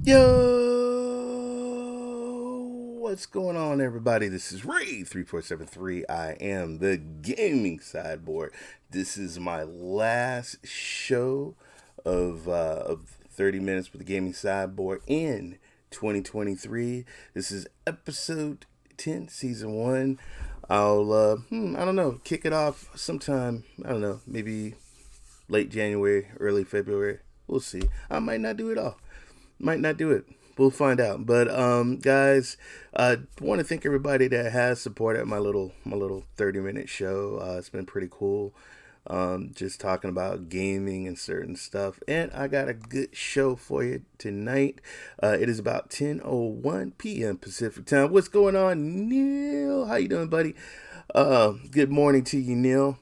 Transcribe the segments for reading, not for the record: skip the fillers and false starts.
Yo, what's going on, everybody? This is Ray3473. I am the Gaming Cyborg. This is my last show of 30 minutes with the Gaming Cyborg in 2023. This is episode 10, season 1. I'll I don't know, kick it off sometime. I don't know, maybe late January, early February. We'll see. I might not do it all. Might not do it. We'll find out. But guys, I want to thank everybody that has supported my little 30-minute show. It's been pretty cool. Just talking about gaming and certain stuff. And I got a good show for you tonight. It is about 10:01 p.m. Pacific time. What's going on, Neil? How you doing, buddy? Good morning to you, Neil.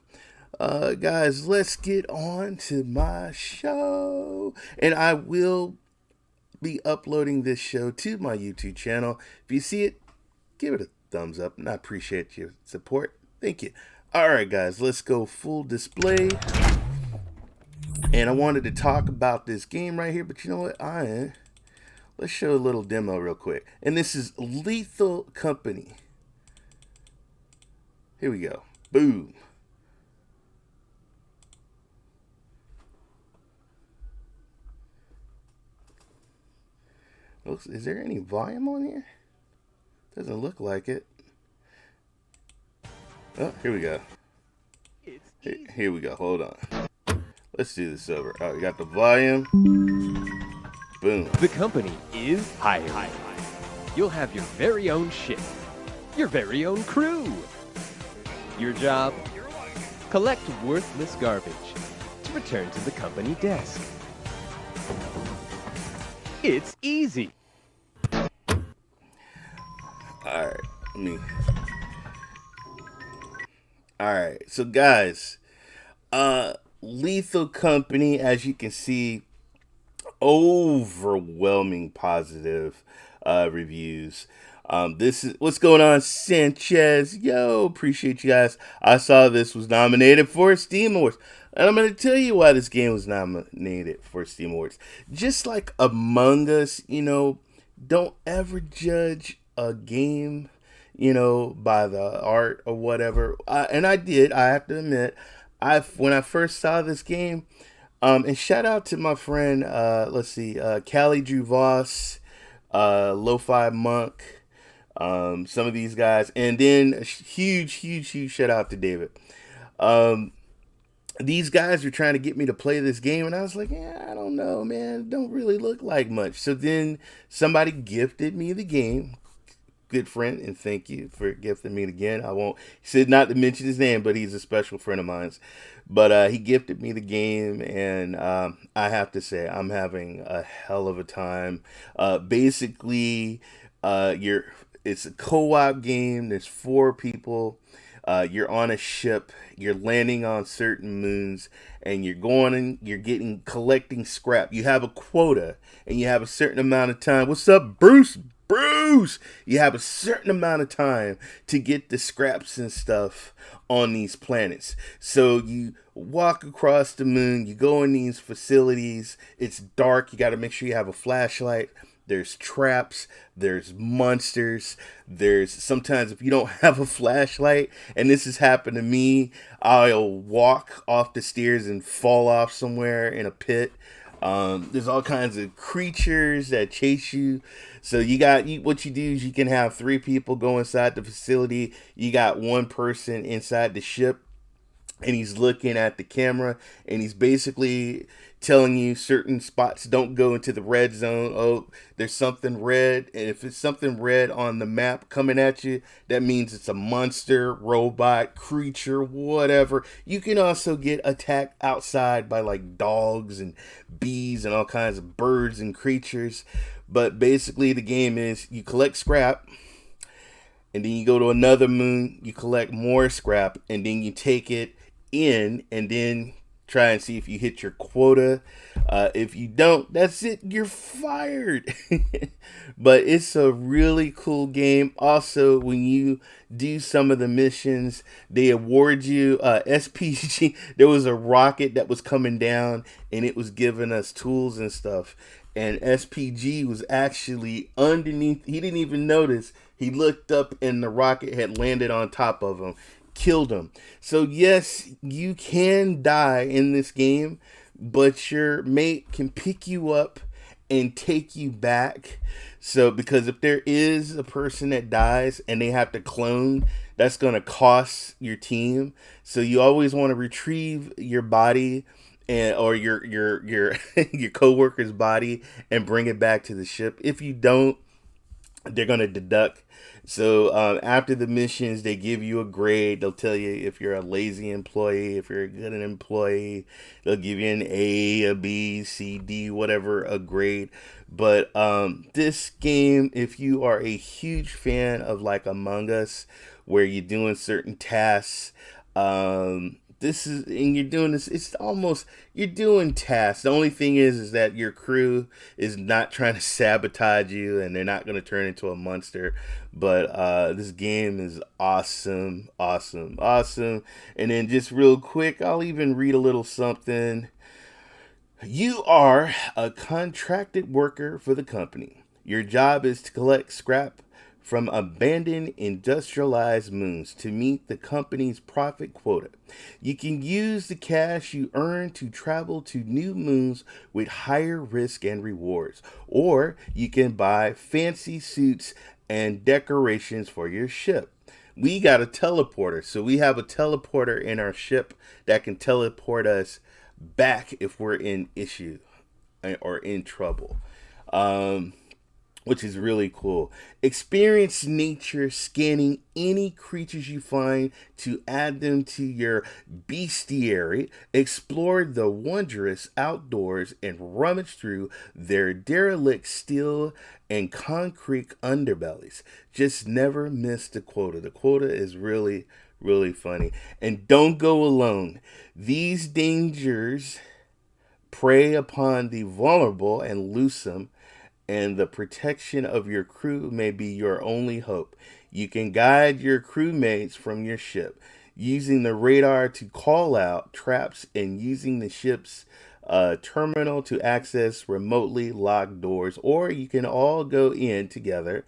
Guys, let's get on to my show. And I will be uploading this show to my YouTube channel. If you see it, give it a thumbs up, and I appreciate your support. Thank you. All right, guys, let's go full display. And I wanted to talk about this game right here, but you know what? Let's show a little demo real quick. And this is Lethal Company. Here we go. Boom. Is there any volume on here? Doesn't look like it. Oh, here we go. Here we go. Hold on. Let's do this over. Oh, we got the volume. Boom. The company is hiring. You'll have your very own ship, your very own crew. Your job? Collect worthless garbage to return to the company desk. It's easy. Alright, Alright, so guys, Lethal Company, as you can see, overwhelming positive reviews. This is what's going on, Sanchez. Yo, appreciate you guys. I saw this was nominated for Steam Awards. And I'm going to tell you why this game was nominated for Steam Awards. Just like Among Us, don't ever judge a game, by the art or whatever. And I did. I have to admit, when I first saw this game, and shout out to my friend, Callie Drew Voss, Lo-Fi Monk, some of these guys, and then a huge shout out to David. These guys were trying to get me to play this game, and I was like, I don't know, man. It don't really look like much. So then somebody gifted me the game. Good friend, and thank you for gifting me again. He said not to mention his name, but he's a special friend of mine. But he gifted me the game, and I have to say, I'm having a hell of a time. Basically, it's a co-op game. There's 4 people. You're on a ship, you're landing on certain moons, and you're collecting scrap. You have a quota, and you have a certain amount of time. What's up, Bruce? You have a certain amount of time to get the scraps and stuff on these planets. So you walk across the moon, you go in these facilities, it's dark, you got to make sure you have a flashlight. There's traps, there's monsters, there's sometimes if you don't have a flashlight, and this has happened to me, I'll walk off the stairs and fall off somewhere in a pit. There's all kinds of creatures that chase you. So what you do is you can have 3 people go inside the facility. You got 1 person inside the ship, and he's looking at the camera, and he's basically telling you certain spots don't go into the red zone. Oh, there's something red, and if it's something red on the map coming at you, that means it's a monster, robot, creature, whatever. You can also get attacked outside by like dogs and bees and all kinds of birds and creatures. But basically the game is you collect scrap, and then you go to another moon, you collect more scrap, and then you take it in, and then try and see if you hit your quota. If you don't, that's it, you're fired. But it's a really cool game. Also, when you do some of the missions, they award you SPG. There was a rocket that was coming down, and it was giving us tools and stuff. And SPG was actually underneath. He didn't even notice. He looked up, and the rocket had landed on top of him, killed him. So yes, you can die in this game, but your mate can pick you up and take you back. So because if there is a person that dies and they have to clone, that's going to cost your team. So you always want to retrieve your body and or your your coworker's body and bring it back to the ship. If you don't, they're going to deduct. So after the missions, they give you a grade. They'll tell you if you're a lazy employee, if you're a good employee. They'll give you an A, a B, C, D, whatever, a grade. But this game, if you are a huge fan of like Among Us, where you're doing certain tasks, this is, and you're doing this, it's almost, you're doing tasks. The only thing is that your crew is not trying to sabotage you, and they're not going to turn into a monster. But this game is awesome. And then just real quick, I'll even read a little something. You are a contracted worker for the company. Your job is to collect scrap from abandoned industrialized moons to meet the company's profit quota. You can use the cash you earn to travel to new moons with higher risk and rewards, or you can buy fancy suits and decorations for your ship. We got a teleporter, so we have a teleporter in our ship that can teleport us back if we're in issue or in trouble. Which is really cool. Experience nature, scanning any creatures you find to add them to your bestiary. Explore the wondrous outdoors and rummage through their derelict steel and concrete underbellies. Just never miss the quota. The quota is really, really funny. And don't go alone. These dangers prey upon the vulnerable and loosome, and the protection of your crew may be your only hope. You can guide your crewmates from your ship, using the radar to call out traps and using the ship's terminal to access remotely locked doors, or you can all go in together.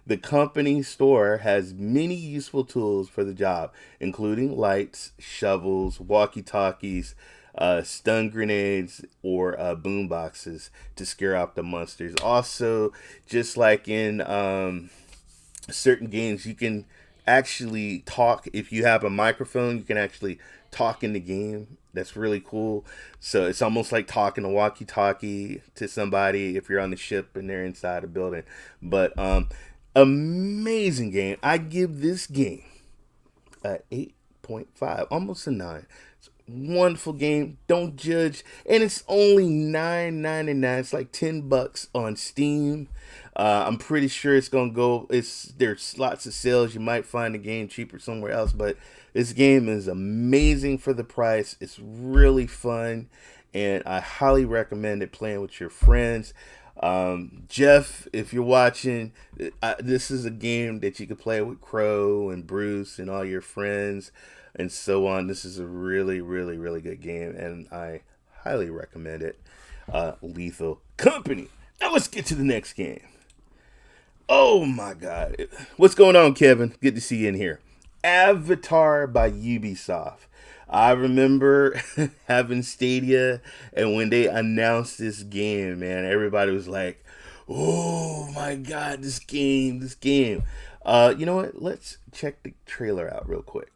The company store has many useful tools for the job, including lights, shovels, walkie-talkies, stun grenades, or boom boxes to scare off the monsters. Also, just like in certain games, you can actually talk. If you have a microphone, you can actually talk in the game. That's really cool. So it's almost like talking a walkie-talkie to somebody if you're on the ship and they're inside a building. But amazing game. I give this game a 8.5, almost a 9. Wonderful game. Don't judge, and it's only $9.99. It's like $10 on Steam. I'm pretty sure it's gonna go. There's lots of sales. You might find the game cheaper somewhere else, but this game is amazing for the price. It's really fun, and I highly recommend it playing with your friends. Jeff, if you're watching, this is a game that you can play with Crow and Bruce and all your friends and so on. This is a really, really, really good game, and I highly recommend it. Lethal Company. Now let's get to the next game. Oh my God. What's going on, Kevin? Good to see you in here. Avatar by Ubisoft. I remember having Stadia, and when they announced this game, man, everybody was like, oh my God, this game. You know what? Let's check the trailer out real quick.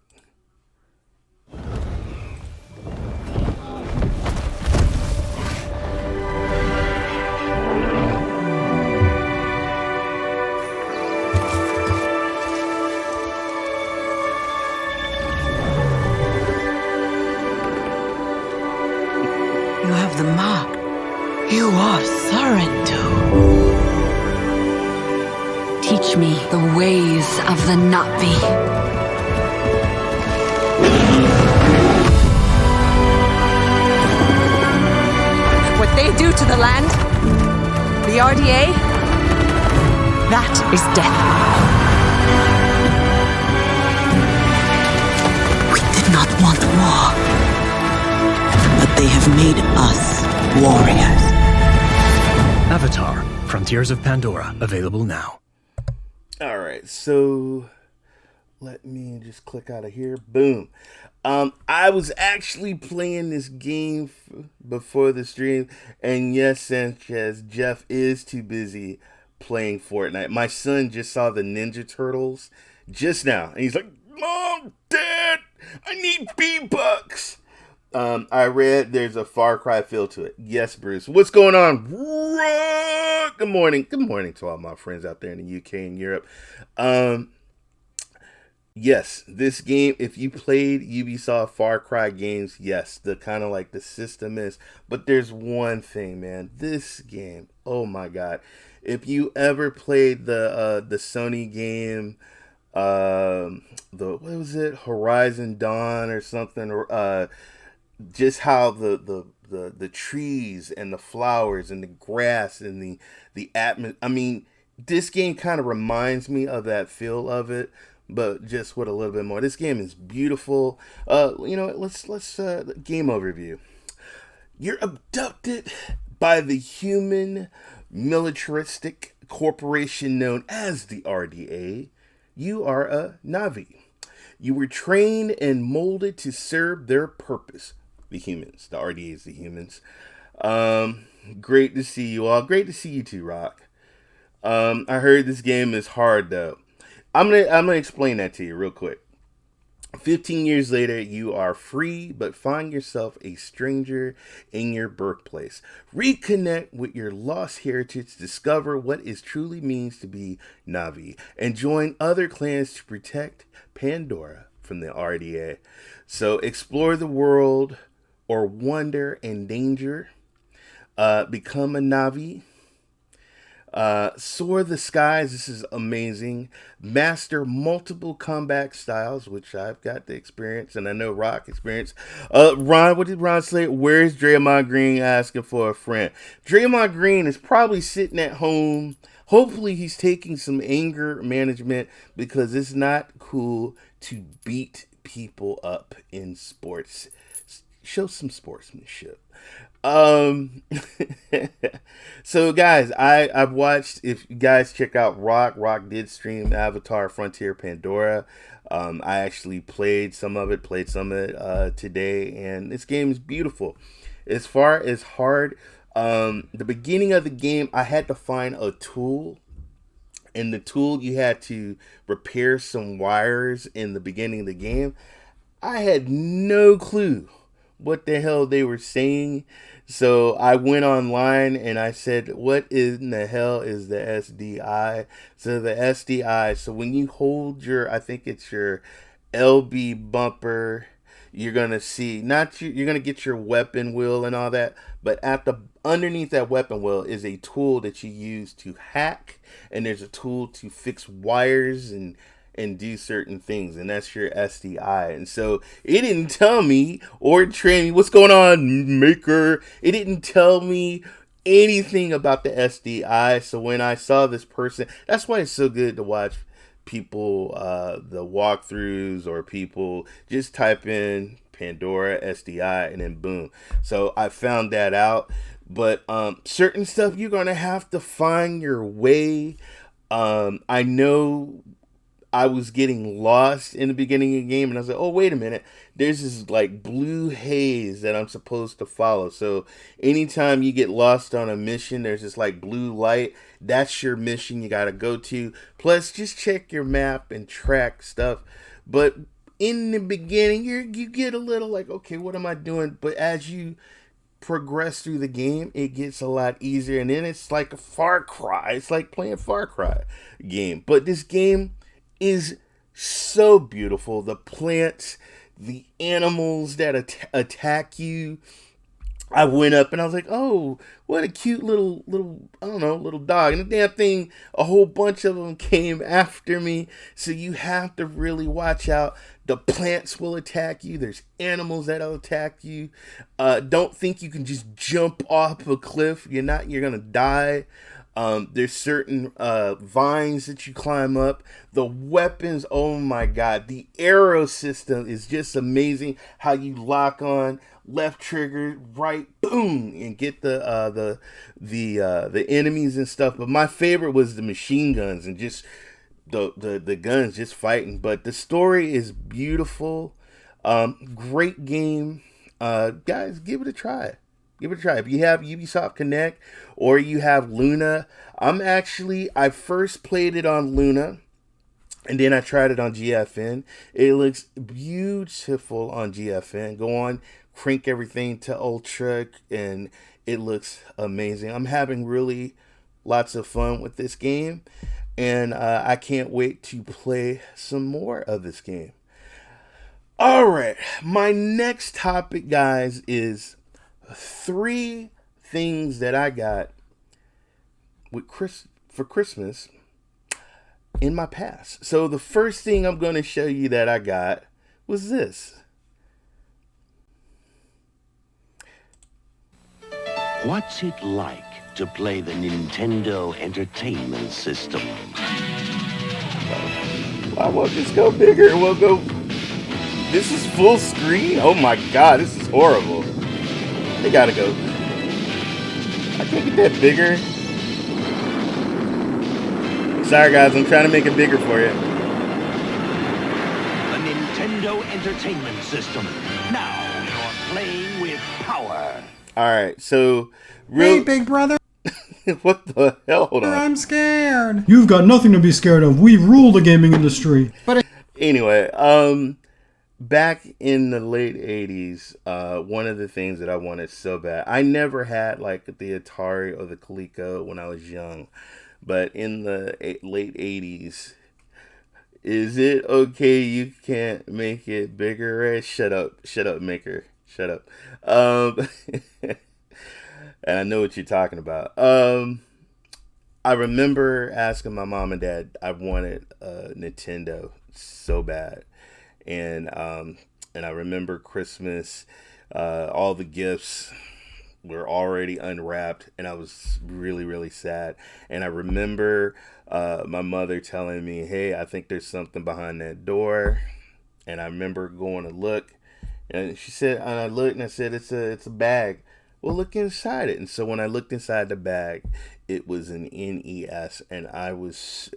You have the mark. You are Sarentu. Teach me the ways of the Navi. they do to the land, the RDA, that is death. We did not want war, but they have made us warriors. Avatar, Frontiers of Pandora, available now. All right, so let me just click out of here. Boom. I was actually playing this game before the stream, and yes, Sanchez, Jeff is too busy playing Fortnite. My son just saw the Ninja Turtles just now, and he's like, "Mom, Dad, I need V-Bucks." I read there's a Far Cry feel to it. Yes, Bruce. What's going on? Good morning. Good morning to all my friends out there in the UK and Europe. Yes, this game, if you played Ubisoft Far Cry games, yes, the kind of like the system is. But there's one thing, man. This game, oh my God. If you ever played the Sony game, what was it? Horizon Dawn or something, or just how the trees and the flowers and the grass and the atmosphere. I mean, this game kind of reminds me of that feel of it, but just with a little bit more. This game is beautiful. Let's game overview. You're abducted by the human militaristic corporation known as the RDA. You are a Navi. You were trained and molded to serve their purpose. The humans. The RDA is the humans. Great to see you all. Great to see you too, Rock. I heard this game is hard though. I'm gonna explain that to you real quick. 15 years later, you are free, but find yourself a stranger in your birthplace. Reconnect with your lost heritage, discover what it truly means to be Navi, and join other clans to protect Pandora from the RDA. So explore the world or wonder and danger. Become a Navi. Soar the skies. This is amazing. Master multiple comeback styles, which I've got the experience, and I know Rock experience. Ron, what did Ron say? Where's Draymond Green asking for a friend? Draymond Green is probably sitting at home. Hopefully he's taking some anger management, because it's not cool to beat people up in sports. Show some sportsmanship. So guys, I've watched, if you guys check out Rock did stream Avatar Frontier Pandora. I actually played some of it today, and this game is beautiful. As far as hard, the beginning of the game, I had to find a tool, and the tool, you had to repair some wires in the beginning of the game. I had no clue what the hell they were saying. So I went online and I said, what in the hell is the SDI? So the SDI, so when you hold your, I think it's your LB bumper, you're going to see, you're going to get your weapon wheel and all that, but underneath that weapon wheel is a tool that you use to hack, and there's a tool to fix wires and do certain things, and that's your SDI. And so it didn't tell me or train me, what's going on, Maker? It didn't tell me anything about the SDI. So when I saw this person, that's why it's so good to watch people, the walkthroughs, or people just type in Pandora SDI and then boom. So I found that out. But certain stuff, you're gonna have to find your way. I know I was getting lost in the beginning of the game, and I was like, oh, wait a minute. There's this like blue haze that I'm supposed to follow. So anytime you get lost on a mission, there's this like blue light. That's your mission you got to go to. Plus, just check your map and track stuff. But in the beginning, you get a little like, okay, what am I doing? But as you progress through the game, it gets a lot easier. And then it's like a Far Cry. It's like playing a Far Cry game. But this game is so beautiful. The plants, the animals that attack you, I went up and I was like, oh, what a cute little, I don't know, little dog. And the damn thing, a whole bunch of them came after me. So you have to really watch out. The plants will attack you. There's animals that'll attack you. Don't think you can just jump off a cliff. You're going to die. There's certain vines that you climb up. The weapons, oh my God. The arrow system is just amazing. How you lock on left trigger, right, boom, and get the enemies and stuff. But my favorite was the machine guns and just the guns just fighting. But the story is beautiful. Great game. Guys, give it a try. Give it a try. If you have Ubisoft Connect or you have Luna, I first played it on Luna and then I tried it on GFN. It looks beautiful on GFN. Go on, crank everything to Ultra and it looks amazing. I'm having really lots of fun with this game and I can't wait to play some more of this game. All right, my next topic, guys, is 3 things that I got for Christmas in my past. So the first thing I'm going to show you that I got was this. What's it like to play the Nintendo Entertainment System? I won't just go bigger. We'll go. This is full screen? Oh my God, this is horrible. They gotta go. I can't get that bigger. Sorry guys, I'm trying to make it bigger for you. The Nintendo Entertainment System. Now you're playing with power. Alright, so Hey, big brother. what the hell? Hold on. I'm scared. You've got nothing to be scared of. We rule the gaming industry. But anyway, back in the late 80s, one of the things that I wanted so bad, I never had like the Atari or the Coleco when I was young, but in the late 80s, is it okay you can't make it bigger, right? Shut up, maker, shut up. And I know what you're talking about. I remember asking my mom and dad, I wanted a Nintendo so bad. And I remember Christmas, all the gifts were already unwrapped, and I was really, really sad. And I remember my mother telling me, hey, I think there's something behind that door. And I remember going to look, and she said, and I looked and I said, it's a bag. Well, look inside it. And so when I looked inside the bag, it was an NES, and I was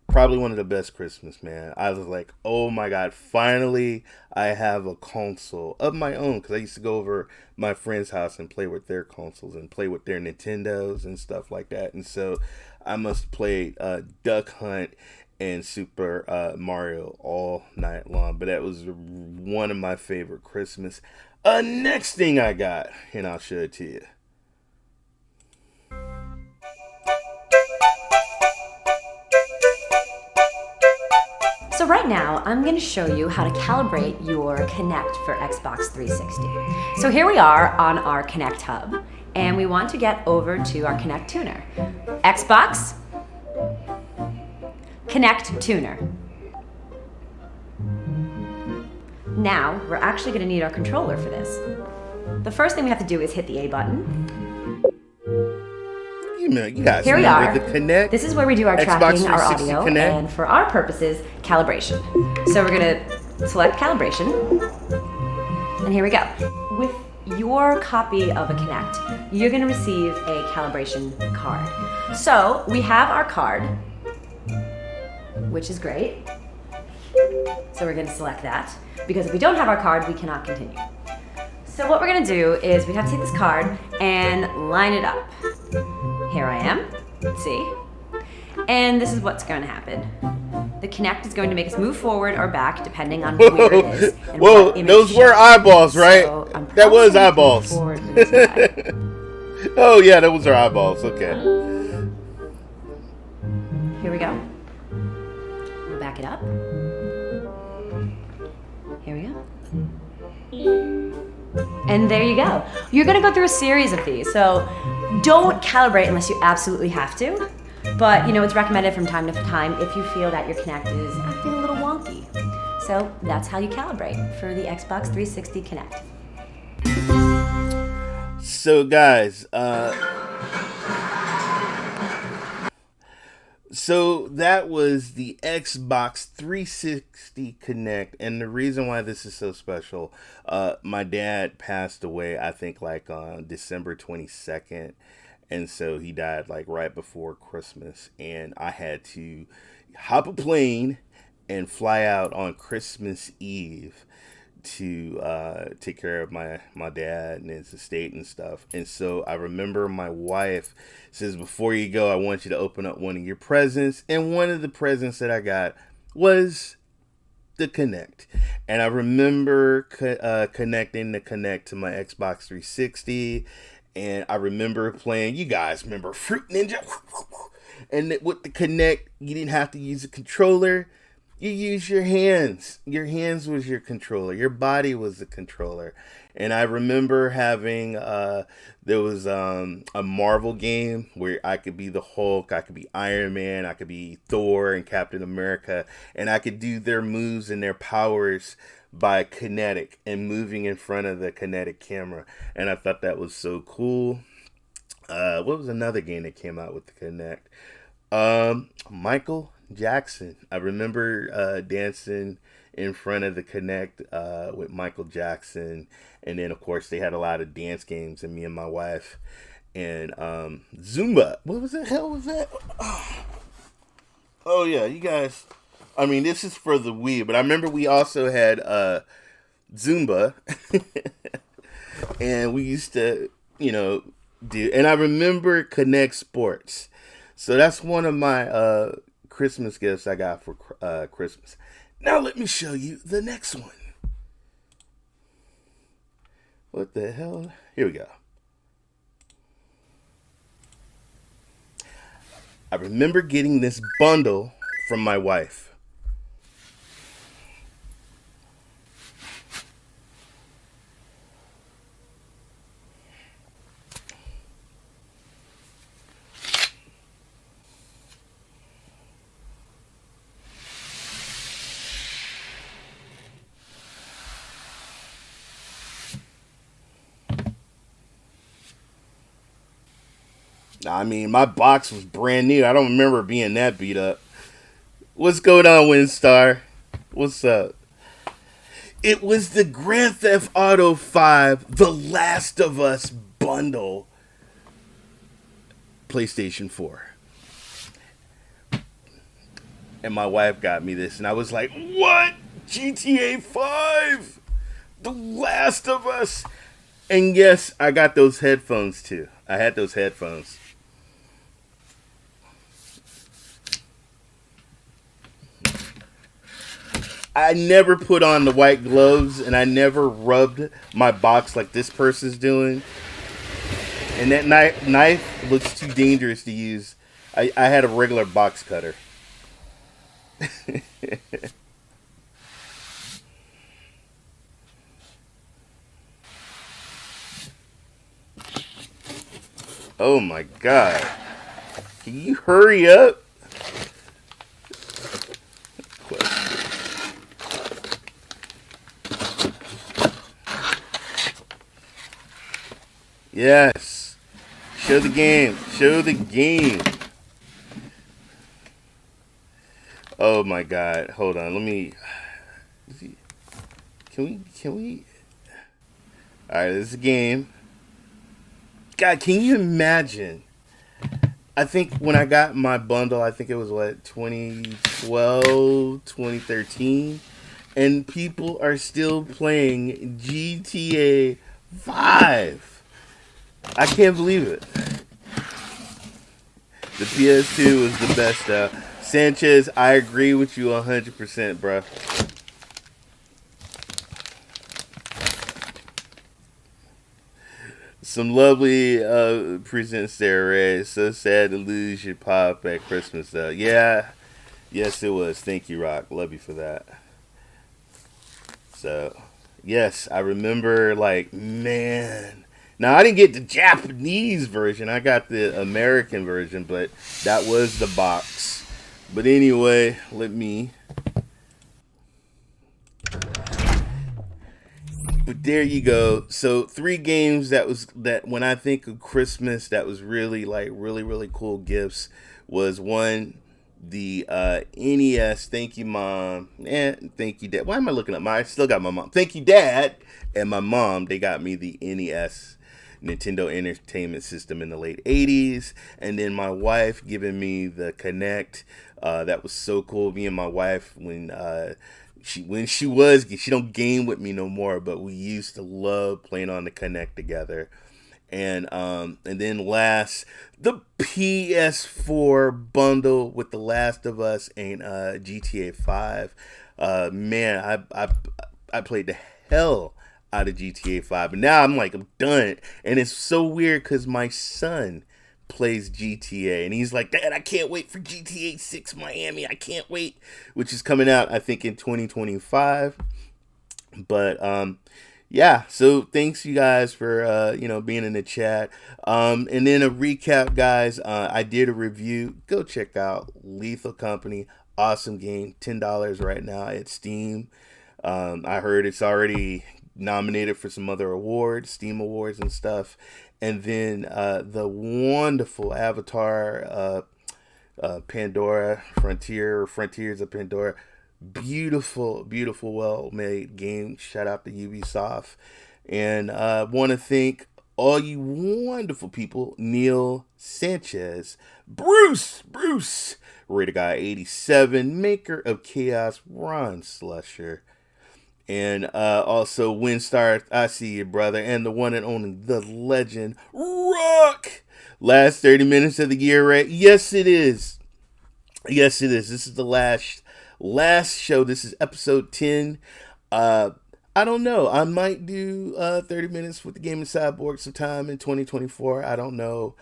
probably one of the best Christmas, man. I was like, oh my God, finally I have a console of my own. Because I used to go over my friend's house and play with their consoles and play with their Nintendos and stuff like that. And so I must have played Duck Hunt and Super Mario all night long. But that was one of my favorite Christmas. Next thing I got, and I'll show it to you. So right now, I'm going to show you how to calibrate your Kinect for Xbox 360. So here we are on our Kinect hub, and we want to get over to our Kinect tuner. Xbox, Kinect tuner. Now, we're actually going to need our controller for this. The first thing we have to do is hit the A button. You guys Here we are. The Kinect, this is where we do our Xbox tracking, our 360 audio, Kinect. and for our purposes, calibration. So we're going to select calibration, and here we go. With your copy of a Kinect, you're going to receive a calibration card. So we have our card, which is great. So we're going to select that, because if we don't have our card, we cannot continue. So what we're going to do is we have to take this card and line it up. Here I am, see? And this is what's going to happen. The Kinect is going to make us move forward or back depending on where it is. And whoa, what image those were shows. eyeballs, right? So that was probably eyeballs. forward for this guy. Oh yeah, those are eyeballs. Okay. Here we go. We'll back it up. Here we go. And there you go. You're gonna go through a series of these, so don't calibrate unless you absolutely have to. But it's recommended from time to time if you feel that your Kinect is acting a little wonky. So that's how you calibrate for the Xbox 360 Kinect. So guys, so that was the Xbox 360 Kinect, and the reason why this is so special, my dad passed away, I think like on December 22nd, and so he died like right before Christmas, and I had to hop a plane and fly out on Christmas Eve to take care of my dad and his estate and stuff. And so I remember my wife says, before you go, I want you to open up one of your presents. And one of the presents that I got was the Kinect. And I remember connecting the Kinect to my Xbox 360. And I remember playing, you guys remember Fruit Ninja? And with the Kinect, you didn't have to use a controller. You use your hands. Your hands was your controller. Your body was the controller. And I remember having, there was a Marvel game where I could be the Hulk, I could be Iron Man, I could be Thor and Captain America, and I could do their moves and their powers by kinetic and moving in front of the kinetic camera. And I thought that was so cool. What was another game that came out with the Kinect? Michael Jackson. I remember dancing in front of the Kinect with Michael Jackson, and then of course they had a lot of dance games, and me and my wife and Zumba. What was the hell was that? Oh yeah, you guys. I mean, this is for the Wii, but I remember we also had Zumba, and we used to, do. And I remember Kinect Sports. So that's one of my Christmas gifts I got for Christmas. Now let me show you the next one. What the hell? Here we go. I remember getting this bundle from my wife. I mean, my box was brand new. I don't remember being that beat up. What's going on, Windstar? What's up? It was the Grand Theft Auto 5 The Last of Us bundle. PlayStation 4. And my wife got me this, and I was like, what? GTA 5? The Last of Us? And yes, I got those headphones too. I had those headphones. I never put on the white gloves, and I never rubbed my box like this person's doing. And that knife looks too dangerous to use. I had a regular box cutter. Oh my God. Can you hurry up? Yes. Show the game. Show the game. Oh my God. Hold on. Let me. Can we? Alright, this is a game. God, can you imagine? I think when I got my bundle, I think it was 2012, 2013. And people are still playing GTA 5. I can't believe it. The PS2 was the best. Sanchez, I agree with you 100%, bro. Some lovely presents there, Ray. So sad to lose your pop at Christmas, though. Yeah. Yes, it was. Thank you, Rock. Love you for that. So, Yes, I remember, like, man. Now, I didn't get the Japanese version. I got the American version, but that was the box. But anyway, let me... But there you go. So 3 games that when I think of Christmas, that was really, like, really cool gifts was one, the NES. Thank you, Mom. And thank you, Dad. Why am I looking up? I still got my mom. Thank you, Dad, and my mom. They got me the NES, Nintendo Entertainment System, in the late 80s. And then my wife giving me the Kinect. That was so cool. Me and my wife, she don't game with me no more, but we used to love playing on the Kinect together. And then last, the PS4 bundle with The Last of Us and GTA 5. Man, I played the hell out of GTA 5, and now I'm done. And it's so weird because my son plays GTA, and he's like, Dad, I can't wait for GTA 6 Miami. I can't wait, which is coming out, I think, in 2025. But yeah, so thanks you guys for being in the chat. And then a recap, guys. I did a review. Go check out Lethal Company. Awesome game. $10 right now at Steam. I heard it's already nominated for some other awards, Steam awards and stuff. And then the wonderful Avatar, Pandora, Frontiers of Pandora. Beautiful, well-made game. Shout out to Ubisoft. And I want to thank all you wonderful people. Neil Sanchez, Bruce, Raider Guy 87, maker of Chaos, Ron Slusher, and also Windstar, I see you, brother, and the one and only, the legend, Rock. Last 30 minutes of the year, right? Yes, it is. This is the last show. This is episode 10. I don't know. I might do 30 minutes with the Gaming Cyborg sometime in 2024. I don't know.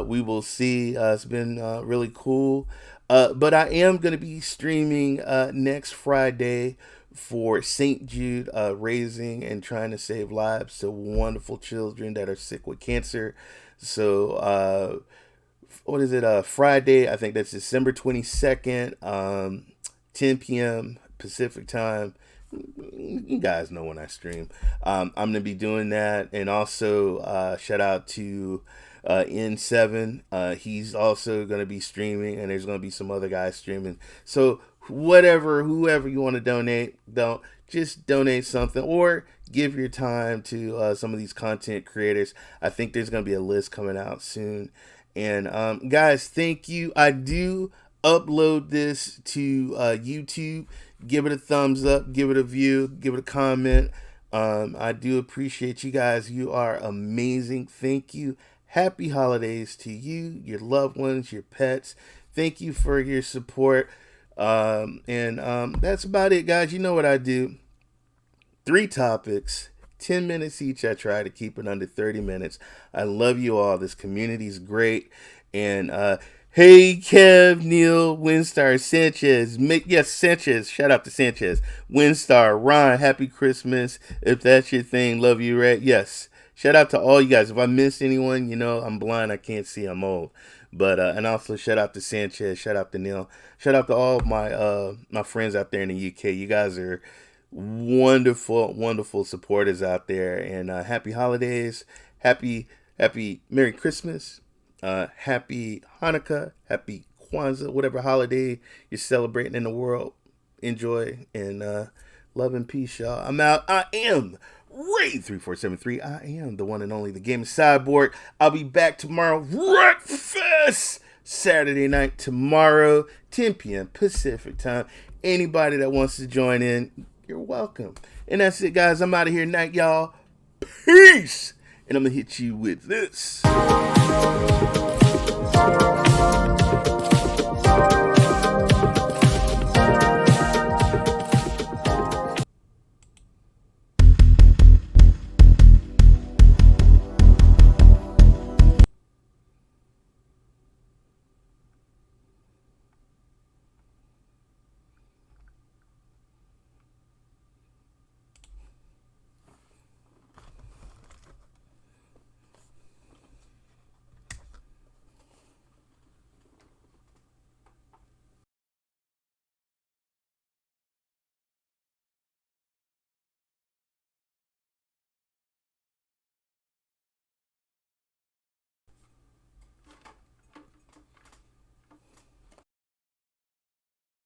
We will see. It's been really cool. But I am going to be streaming next Friday for St. Jude, raising and trying to save lives to wonderful children that are sick with cancer. So, what is it? Friday, I think that's December 22nd, 10 p.m. Pacific time. You guys know when I stream. I'm going to be doing that. And also, shout out to N7. He's also going to be streaming, and there's going to be some other guys streaming. So whoever you want to donate, just donate something or give your time to some of these content creators. I think there's going to be a list coming out soon. And guys, thank you. I do upload this to YouTube. Give it a thumbs up, give it a view, give it a comment. I do appreciate you guys. You are amazing. Thank you. Happy holidays to you, your loved ones, your pets. Thank you for your support. And that's about it, guys. You know what I do. 3 topics, 10 minutes each. I try to keep it under 30 minutes. I love you all. This community is great. And hey, Kev, Neil, Windstar, Sanchez. Sanchez. Shout out to Sanchez. Windstar, Ron, happy Christmas. If that's your thing, love you, right? Yes. Shout out to all you guys. If I missed anyone, I'm blind. I can't see. I'm old. But and also shout out to Sanchez. Shout out to Neil. Shout out to all of my friends out there in the UK. You guys are wonderful supporters out there. And happy holidays. Happy Merry Christmas. Happy Hanukkah. Happy Kwanzaa. Whatever holiday you're celebrating in the world. Enjoy and love and peace, y'all. I'm out. I am Ray3473. I am the one and only, the Gaming Cyborg. I'll be back tomorrow. Breakfast Saturday night tomorrow, 10 p.m. Pacific time. Anybody that wants to join in, you're welcome. And that's it, guys. I'm out of here. Night, y'all. Peace. And I'm going to hit you with this.